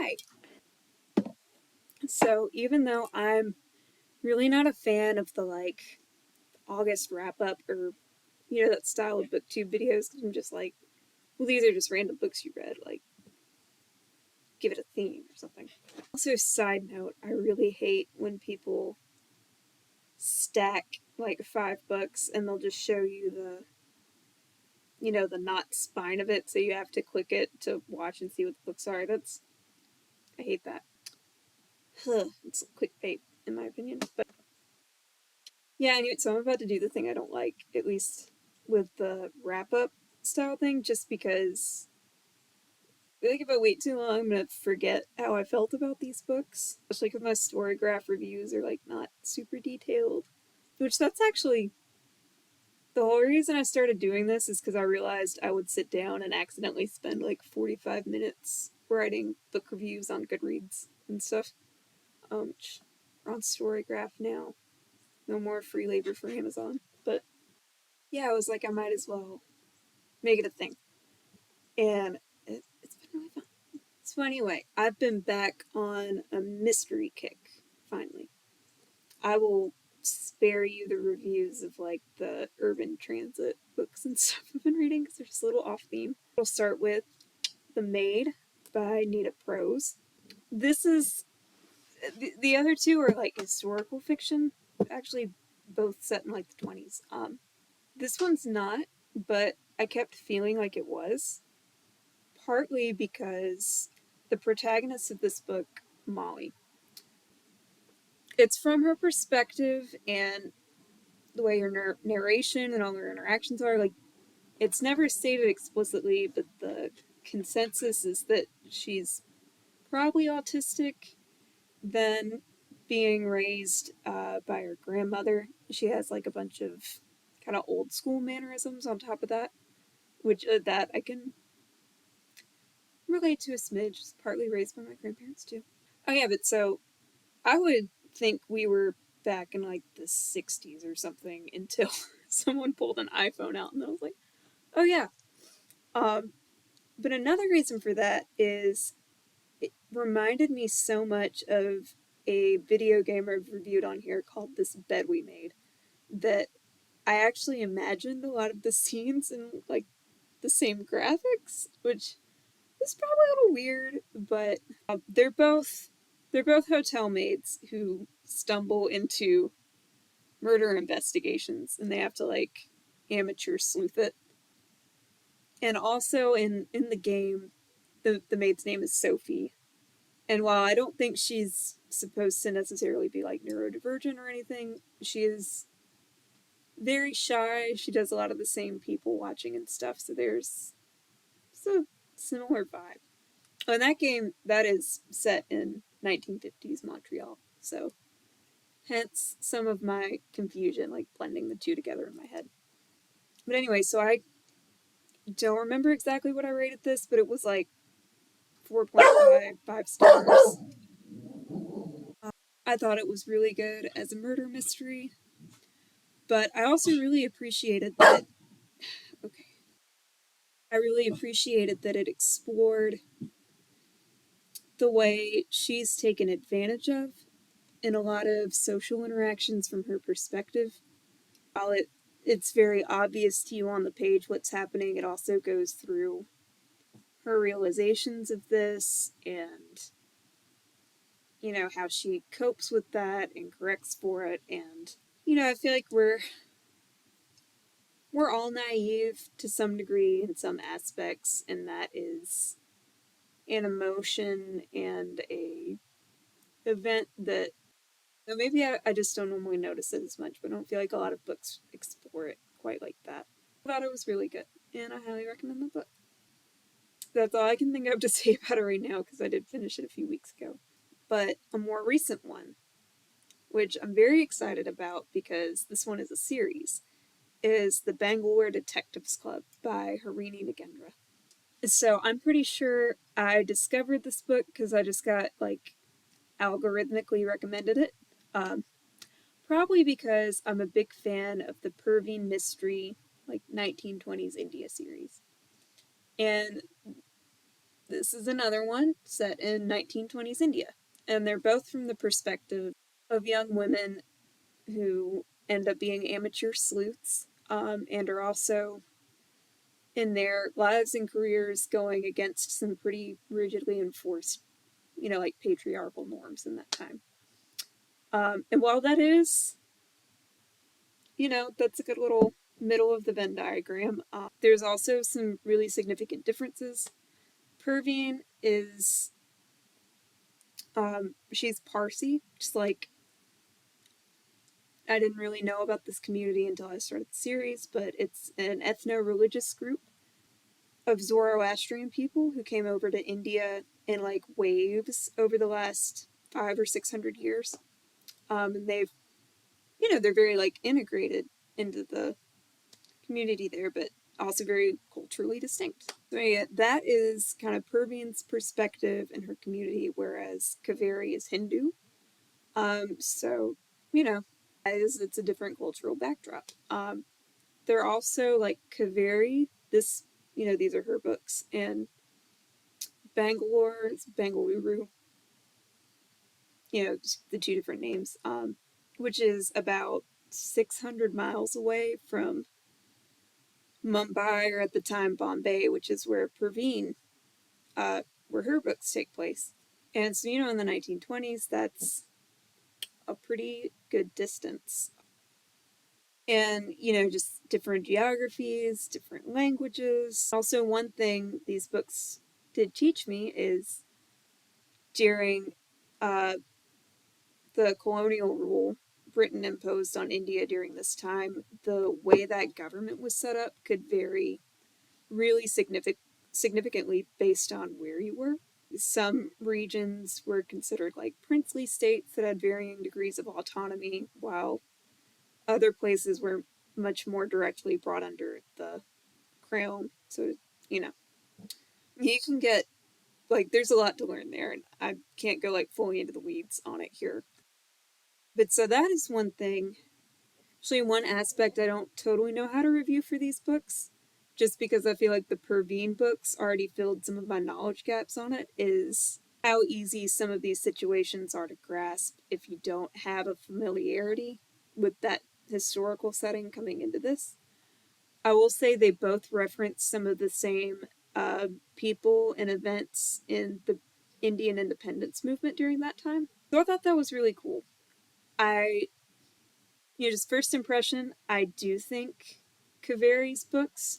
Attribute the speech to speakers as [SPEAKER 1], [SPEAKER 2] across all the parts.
[SPEAKER 1] Hi. So even though I'm really not a fan of the August wrap up or that style of booktube videos, because I'm just like, well, these are just random books you read, like give it a theme or something. Also, side note, I really hate when people stack like 5 books and they'll just show you the not spine of it, so you have to click it to watch and see what the books are. I hate that. It's clickbait in my opinion, but yeah, anyway, so I'm about to do the thing I don't like, at least with the wrap-up style thing, just because I feel like if I wait too long, I'm gonna forget how I felt about these books. Especially because my Storygraph reviews are, not super detailed. Which, that's actually... The whole reason I started doing this is because I realized I would sit down and accidentally spend, 45 minutes writing book reviews on Goodreads and stuff. We're on Storygraph now. No more free labor for Amazon. But yeah, I was like, I might as well make it a thing. And it's been really fun. So anyway, I've been back on a mystery kick, finally. I will spare you the reviews of the urban transit books and stuff I've been reading because they're just a little off theme. I'll start with The Maid by Nita Prose. This is... The other two are historical fiction, actually both set in the 20s. This one's not, but I kept feeling like it was. Partly because the protagonist of this book, Molly, it's from her perspective, and the way her narration and all her interactions are, it's never stated explicitly, but the consensus is that she's probably autistic, then being raised by her grandmother. She has a bunch of kind of old school mannerisms on top of that, which that I can relate to a smidge. It's partly raised by my grandparents too. Oh yeah, but so I would think we were back in the 60s or something until someone pulled an iPhone out, and I was like, oh yeah. But another reason for that is it reminded me so much of a video game I've reviewed on here called This Bed We Made, that I actually imagined a lot of the scenes in the same graphics, which is probably a little weird, but they're both hotel maids who stumble into murder investigations, and they have to amateur sleuth it. And also in the game, the maid's name is Sophie. And while I don't think she's supposed to necessarily be neurodivergent or anything, she is very shy. She does a lot of the same people watching and stuff, so there's a similar vibe. In that game, that is set in 1950s Montreal, so hence some of my confusion, blending the two together in my head. But anyway, so I don't remember exactly what I rated this, but it was 4.5, 5 stars. I thought it was really good as a murder mystery, but I also really appreciated that... Okay. I really appreciated that it explored the way she's taken advantage of in a lot of social interactions from her perspective. While it's very obvious to you on the page what's happening, it also goes through her realizations of this and how she copes with that and corrects for it. And I feel like we're all naive to some degree in some aspects, and that is an emotion and a event that maybe I just don't normally notice it as much, but I don't feel like a lot of books explore it quite like that. I thought it was really good, and I highly recommend the book. That's all I can think of to say about it right now, because I did finish it a few weeks ago. But a more recent one, which I'm very excited about because this one is a series, is The Bangalore Detectives Club by Harini Nagendra. So I'm pretty sure I discovered this book because I just got algorithmically recommended it. Probably because I'm a big fan of the Perveen Mystery 1920s India series. And This is another one set in 1920s India. And they're both from the perspective of young women who end up being amateur sleuths, and are also in their lives and careers going against some pretty rigidly enforced, like patriarchal norms in that time. And while that is, that's a good little middle of the Venn diagram, there's also some really significant differences. Perveen is, she's Parsi, just like I didn't really know about this community until I started the series, but it's an ethno religious group of Zoroastrian people who came over to India in like waves over the last 500 or 600 years. And they're very like integrated into the community there, but also very culturally distinct. So yeah, that is kind of Perveen's perspective in her community, whereas Kaveri is Hindu. So, you know, it's a different cultural backdrop. They're also like Kaveri, these are her books, and Bangalore, it's Bengaluru, just the two different names, which is about 600 miles away from Mumbai, or at the time Bombay, which is where Perveen, where her books take place. And so, in the 1920s, that's a pretty good distance. And, just different geographies, different languages. Also, one thing these books did teach me is during uh, the colonial rule Britain imposed on India during this time, the way that government was set up could vary really significantly based on where you were. Some regions were considered like princely states that had varying degrees of autonomy, while other places were much more directly brought under the crown. So, you know, you can get like there's a lot to learn there, and I can't go like fully into the weeds on it here. But so that is one thing. Actually, one aspect I don't totally know how to review for these books, just because I feel like the Perveen books already filled some of my knowledge gaps on it, is how easy some of these situations are to grasp if you don't have a familiarity with that historical setting coming into this. I will say they both reference some of the same people and events in the Indian independence movement during that time. So I thought that was really cool. I just first impression, I do think Kaveri's books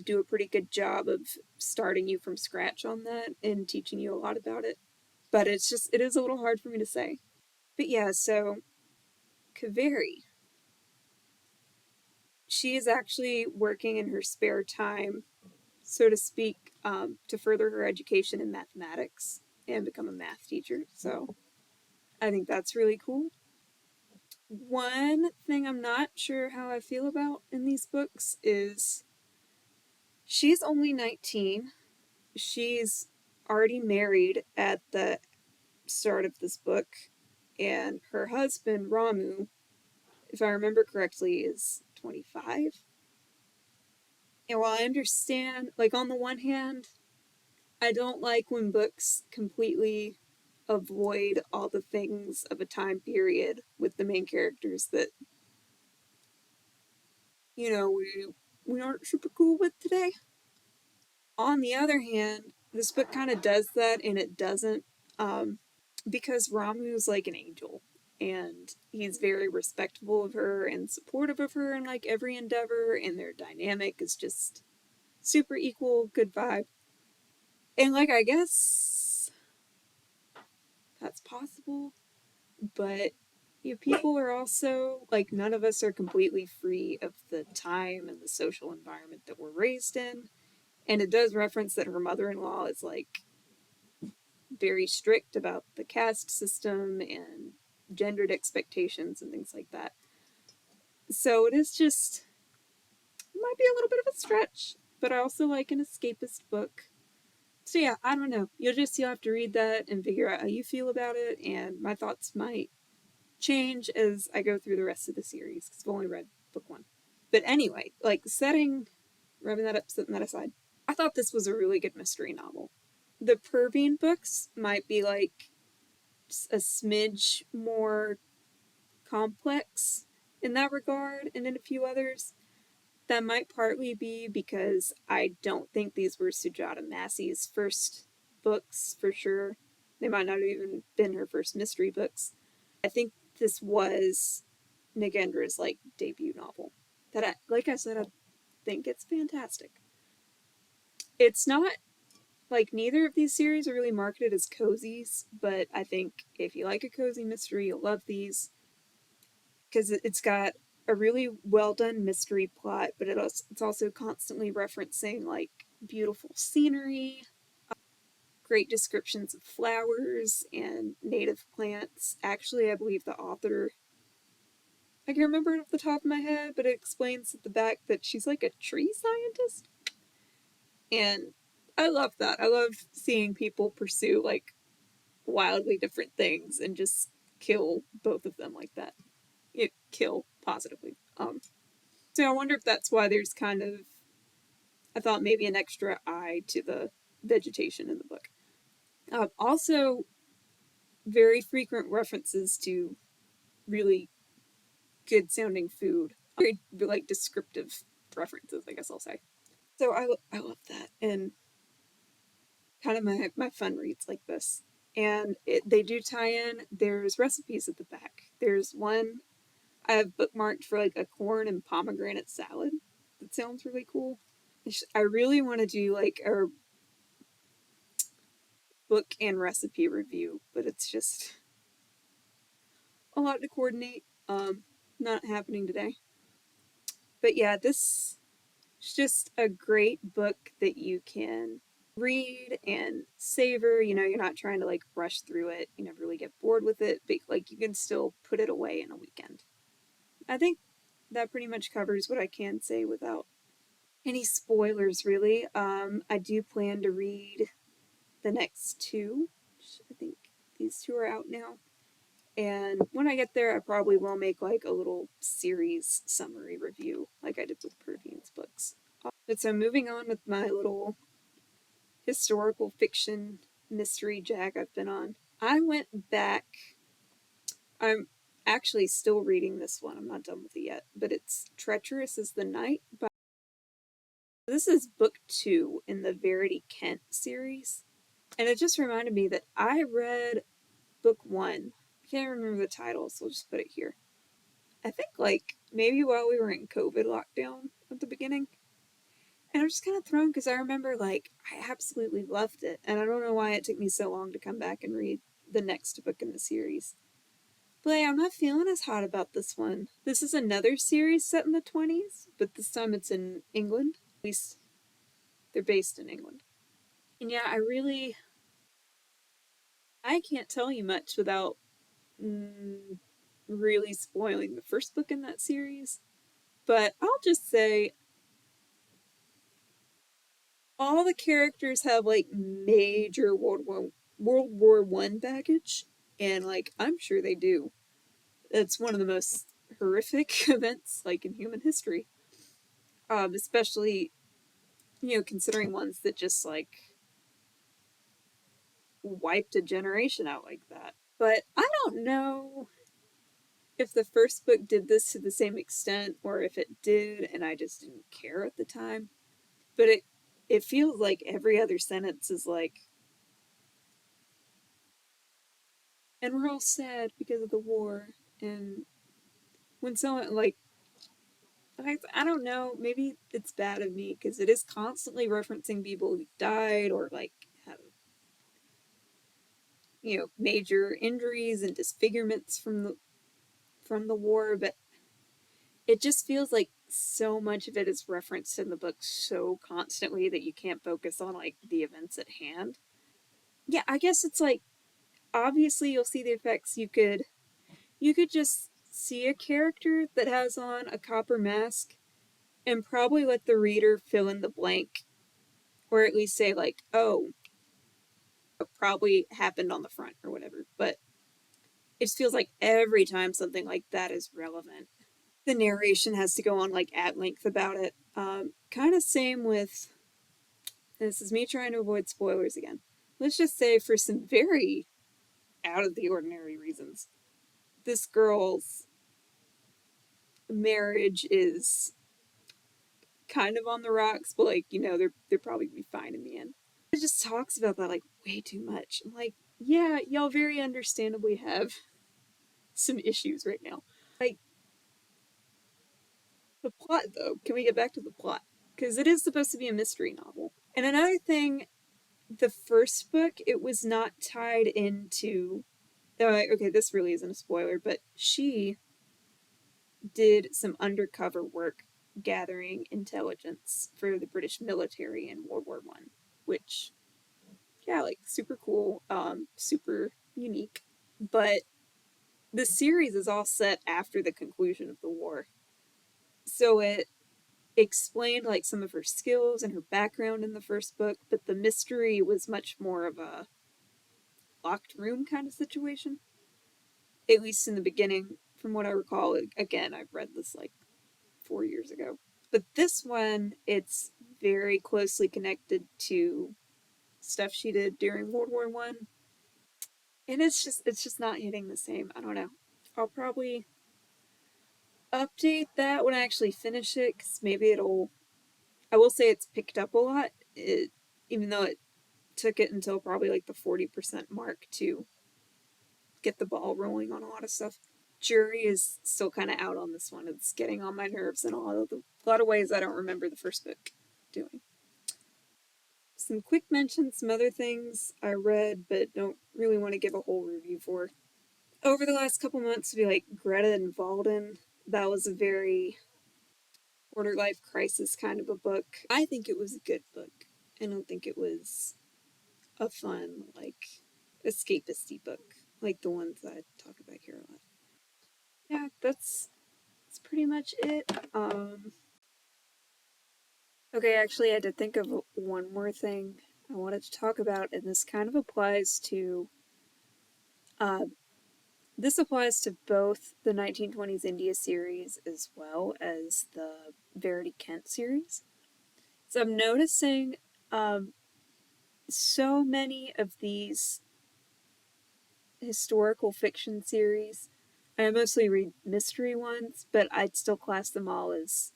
[SPEAKER 1] do a pretty good job of starting you from scratch on that and teaching you a lot about it. But it is a little hard for me to say. But yeah, so Kaveri, she is actually working in her spare time, so to speak, to further her education in mathematics and become a math teacher. So I think that's really cool. One thing I'm not sure how I feel about in these books is she's only 19. She's already married at the start of this book, and her husband, Ramu, if I remember correctly, is 25. And while I understand, like, on the one hand, I don't like when books completely avoid all the things of a time period with the main characters that, we aren't super cool with today. On the other hand, this book kind of does that and it doesn't, because Ramu's like an angel and he's very respectful of her and supportive of her in like every endeavor, and their dynamic is just super equal, good vibe. And like, I guess that's possible, but people are also like, none of us are completely free of the time and the social environment that we're raised in. And it does reference that her mother-in-law is like very strict about the caste system and gendered expectations and things like that. So it is just, it might be a little bit of a stretch, but I also like an escapist book. So yeah, I don't know. You'll have to read that and figure out how you feel about it, and my thoughts might change as I go through the rest of the series, because I've only read book one. But anyway, like, wrapping that up, setting that aside, I thought this was a really good mystery novel. The Pervine books might be like a smidge more complex in that regard, and in a few others. That might partly be because I don't think these were Sujata Massey's first books for sure. They might not have even been her first mystery books. I think this was Nagendra's like debut novel. That like I said, I think it's fantastic. It's not like neither of these series are really marketed as cozies, but I think if you like a cozy mystery, you'll love these because it's got a really well done mystery plot, but it's also constantly referencing like beautiful scenery, great descriptions of flowers and native plants. Actually, I believe the author, I can remember it off the top of my head, but it explains at the back that she's like a tree scientist. And I love that. I love seeing people pursue like wildly different things and just kill both of them like that. It kill positively. So I wonder if that's why there's kind of, I thought maybe an extra eye to the vegetation in the book. Also, very frequent references to really good sounding food. Very like descriptive references, I guess I'll say. So I love that. And kind of my fun reads like this. And they do tie in, there's recipes at the back. There's one I have bookmarked for like a corn and pomegranate salad. That sounds really cool. I really want to do like a book and recipe review, but it's just a lot to coordinate. Not happening today. But yeah, this is just a great book that you can read and savor. You know, you're not trying to like rush through it. You never really get bored with it, but like you can still put it away in a weekend. I think that pretty much covers what I can say without any spoilers, really. I do plan to read the next two. I think these two are out now. And when I get there, I probably will make like a little series summary review, like I did with Pervine's books. But so moving on with my little historical fiction mystery jag I've been on, I went back. I'm actually still reading this one. I'm not done with it yet, but it's Treacherous as the Night. This is book 2 in the Verity Kent series. And it just reminded me that I read book 1. I can't remember the title, so we'll just put it here. I think like maybe while we were in COVID lockdown at the beginning. And I'm just kind of thrown because I remember like I absolutely loved it. And I don't know why it took me so long to come back and read the next book in the series. But I'm not feeling as hot about this one. This is another series set in the 20s, but this time it's in England. At least they're based in England. And yeah, I can't tell you much without really spoiling the first book in that series. But I'll just say all the characters have like major World War I baggage, and like I'm sure they do. It's one of the most horrific events like in human history. Especially considering ones that just like wiped a generation out like that. But I don't know if the first book did this to the same extent or if it did and I just didn't care at the time. But it feels like every other sentence is like, and we're all sad because of the war. And when someone like I don't know, maybe it's bad of me because it is constantly referencing people who died or like have major injuries and disfigurements from the war, but it just feels like so much of it is referenced in the book so constantly that you can't focus on like the events at hand. Yeah, I guess it's like obviously you'll see the effects. You could just see a character that has on a copper mask and probably let the reader fill in the blank or at least say like, oh, it probably happened on the front or whatever. But it just feels like every time something like that is relevant, the narration has to go on like at length about it. Kind of same with, this is me trying to avoid spoilers again. let's just say for some very out of the ordinary reasons, this girl's marriage is kind of on the rocks, but like, they're probably gonna be fine in the end. It just talks about that like way too much. I'm like, yeah, y'all very understandably have some issues right now. Like the plot though, can we get back to the plot? Because it is supposed to be a mystery novel. And another thing, the first book, it was not tied into. Okay, this really isn't a spoiler, but she did some undercover work gathering intelligence for the British military in World War I, which, yeah, like super cool, super unique. But the series is all set after the conclusion of the war. So it explained like some of her skills and her background in the first book, but the mystery was much more of a locked room kind of situation. At least in the beginning, from what I recall. Again, I've read this like 4 years ago. But this one, it's very closely connected to stuff she did during World War I. And it's just not hitting the same. I don't know. I'll probably update that when I actually finish it, because maybe it'll. I will say it's picked up a lot, even though it took it until probably like the 40% mark to get the ball rolling on a lot of stuff. Jury is still kind of out on this one. It's getting on my nerves in a lot of ways I don't remember the first book doing. Some quick mentions, some other things I read but don't really want to give a whole review for. Over the last couple months, be like Greta and Valden. That was a very quarter life crisis kind of a book. I think it was a good book. I don't think it was a fun, like, escapisty book, like the ones that I talk about here a lot. Yeah, that's pretty much it. Okay, actually, I did think of one more thing I wanted to talk about, and this kind of applies to. Uh, this applies to both the 1920s India series as well as the Verity Kent series. So I'm noticing so many of these historical fiction series. I mostly read mystery ones, but I'd still class them all as,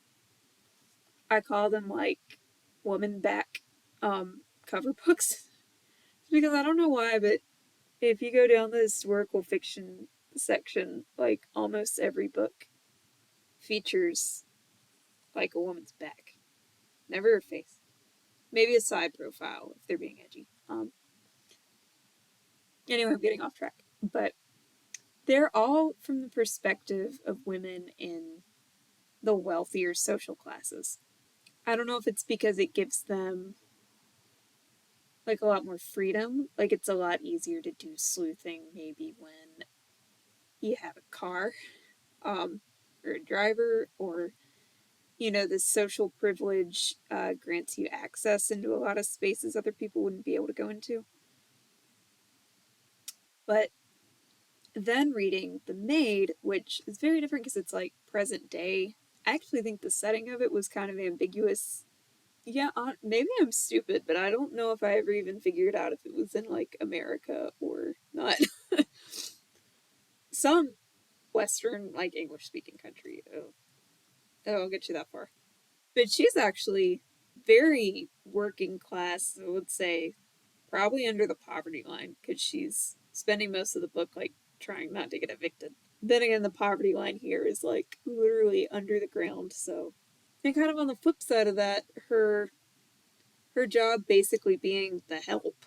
[SPEAKER 1] I call them like woman back cover books. Because I don't know why, but if you go down the historical fiction section, like almost every book features like a woman's back, never her face. Maybe a side profile if they're being edgy. Anyway, I'm getting off track, but they're all from the perspective of women in the wealthier social classes. I don't know if it's because it gives them like a lot more freedom. Like it's a lot easier to do sleuthing maybe when you have a car, or a driver, or the social privilege grants you access into a lot of spaces other people wouldn't be able to go into. But then reading The Maid, which is very different because it's like present day. I actually think the setting of it was kind of ambiguous. Yeah, maybe I'm stupid, but I don't know if I ever even figured out if it was in like America or not. Some Western, like English speaking country. Oh, I'll get you that far. But she's actually very working class, I would say, probably under the poverty line, because she's spending most of the book like trying not to get evicted. Then again, the poverty line here is like literally under the ground, so. And kind of on the flip side of that, her job basically being the help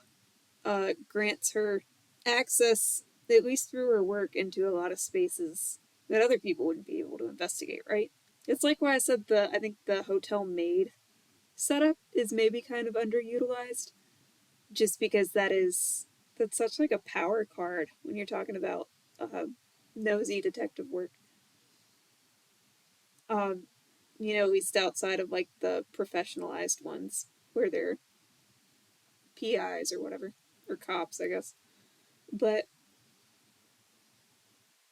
[SPEAKER 1] grants her access, at least through her work, into a lot of spaces that other people wouldn't be able to investigate, right? It's like why I said I think the hotel maid setup is maybe kind of underutilized, just because that's such like a power card when you're talking about nosy detective work. Um, at least outside of like the professionalized ones where they're PIs or whatever, or cops, I guess. But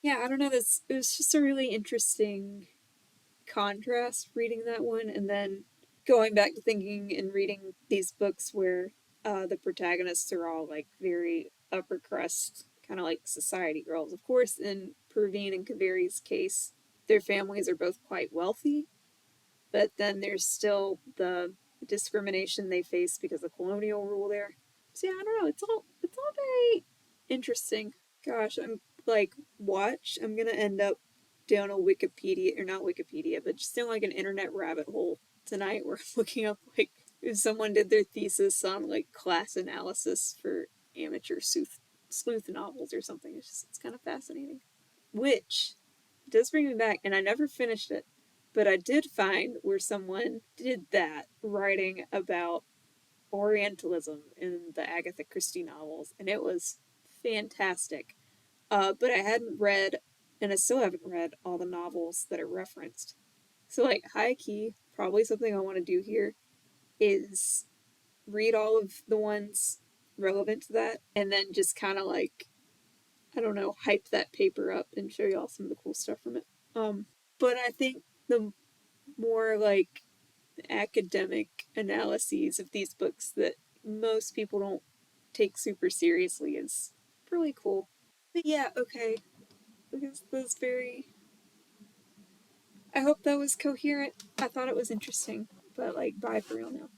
[SPEAKER 1] yeah, I don't know. This It was just a really interesting contrast reading that one, and then going back to thinking and reading these books where the protagonists are all like very upper crust, kind of like society girls. Of course, in Praveen and Kaveri's case, their families are both quite wealthy, but then there's still the discrimination they face because of colonial rule there. So yeah, I don't know. It's all very interesting. Gosh, I'm like watch. I'm gonna end up down a Wikipedia or not Wikipedia, but just down like an internet rabbit hole tonight where I'm looking up like if someone did their thesis on like class analysis for amateur sleuth novels or something. It's kind of fascinating. Which does bring me back, and I never finished it, but I did find where someone did that writing about Orientalism in the Agatha Christie novels, and it was fantastic. But I hadn't read, and I still haven't read all the novels that are referenced. So, like, high key, probably something I want to do here is read all of the ones relevant to that, and then just kind of like, I don't know, hype that paper up and show y'all some of the cool stuff from it. But I think the more like academic analyses of these books that most people don't take super seriously is really cool. But yeah, okay. Because that was very. I hope that was coherent. I thought it was interesting. But like, bye for real now.